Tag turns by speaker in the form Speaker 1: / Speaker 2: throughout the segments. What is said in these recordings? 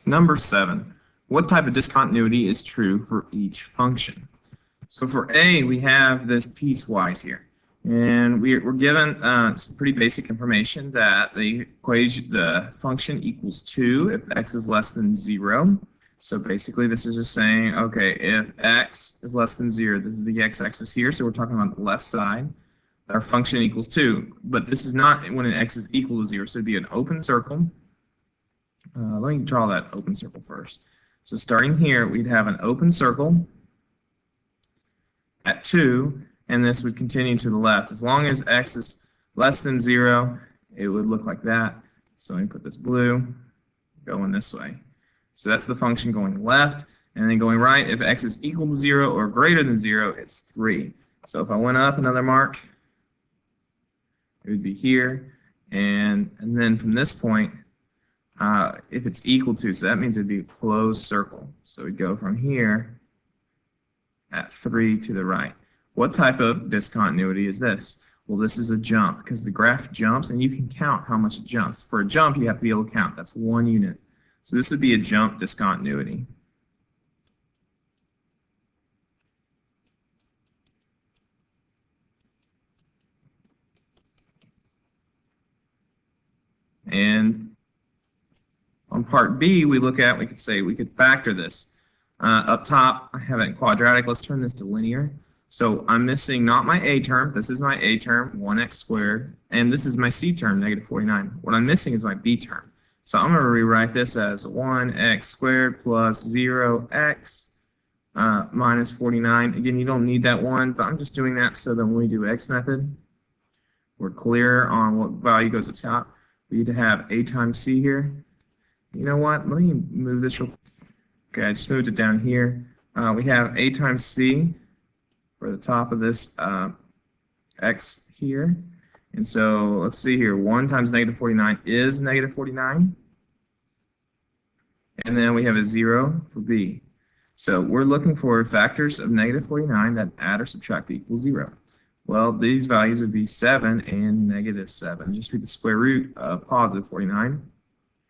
Speaker 1: Number 7. What type of discontinuity is true for each function? So for A, we have this piecewise here. And we're given some pretty basic information that the function equals 2 if x is less than 0. So basically this is just saying, okay, if x is less than 0, this is the x-axis here, so we're talking about the left side, our function equals 2. But this is not when an x is equal to 0, so it'd be an open circle. Let me draw that open circle first. So starting here, we'd have an open circle at 2, and this would continue to the left. As long as x is less than 0, it would look like that. So let me put this blue going this way. So that's the function going left, and then going right, if x is equal to 0 or greater than 0, it's 3. So if I went up another mark, it would be here, and then from this point, if it's equal to, so that means it'd be a closed circle. So we'd go from here at 3 to the right. What type of discontinuity is this? Well, this is a jump because the graph jumps and you can count how much it jumps. For a jump, you have to be able to count. That's 1 unit. So this would be a jump discontinuity. And on part B, we could say we could factor this. Up top, I have it quadratic. Let's turn this to linear. So I'm missing not my a term. This is my a term, 1x squared. And this is my c term, negative 49. What I'm missing is my b term. So I'm going to rewrite this as 1x squared plus 0x minus 49. Again, you don't need that 1, but I'm just doing that so that when we do x method, we're clear on what value goes up top. We need to have a times c here. You know what? Let me move this real quick. Okay, I just moved it down here. We have a times c for the top of this x here. And so let's see here. 1 times negative 49 is negative 49. And then we have a 0 for b. So we're looking for factors of negative 49 that add or subtract equals 0. Well, these values would be 7 and negative 7. Just read the square root of positive 49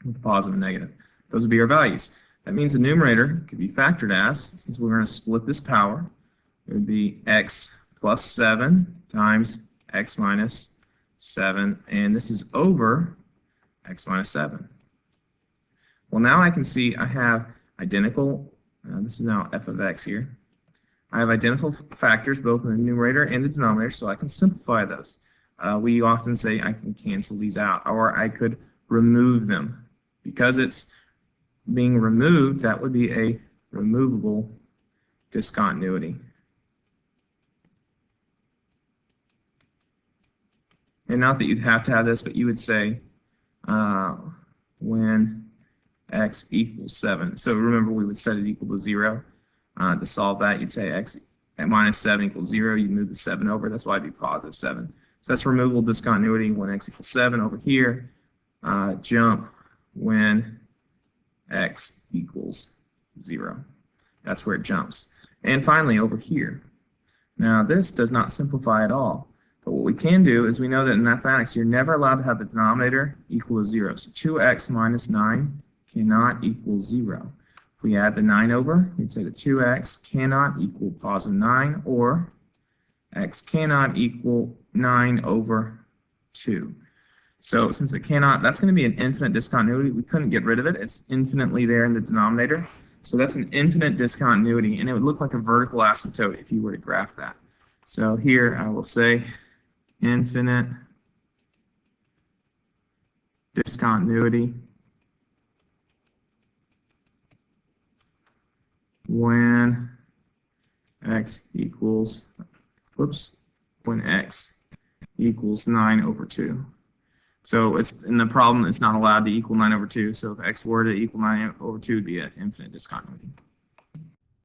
Speaker 1: with positive and negative. Those would be our values. That means the numerator could be factored as, since we're going to split this power, it would be x plus 7 times x minus 7, and this is over x minus 7. Well, now I can see I have identical, this is now f of x here. I have identical factors both in the numerator and the denominator, so I can simplify those. We often say I can cancel these out, or I could remove them. Because it's being removed, that would be a removable discontinuity. And not that you'd have to have this, but you would say when x equals 7. So remember, we would set it equal to 0. To solve that, you'd say x at minus 7 equals 0. You'd move the 7 over. That's why it'd be positive 7. So that's removable discontinuity when x equals 7 over here. Jump when x equals 0. That's where it jumps. And finally, over here. Now, this does not simplify at all. But what we can do is we know that in mathematics, you're never allowed to have the denominator equal to 0. So 2x minus 9 cannot equal 0. If we add the 9 over, we'd say that 2x cannot equal positive 9, or x cannot equal 9 over 2. So since it cannot, that's going to be an infinite discontinuity. We couldn't get rid of it. It's infinitely there in the denominator. So that's an infinite discontinuity, and it would look like a vertical asymptote if you were to graph that. So here I will say infinite discontinuity when x equals, when x equals 9 over 2. So it's in the problem, it's not allowed to equal 9 over 2. So if x were to equal 9 over 2, it would be an infinite discontinuity.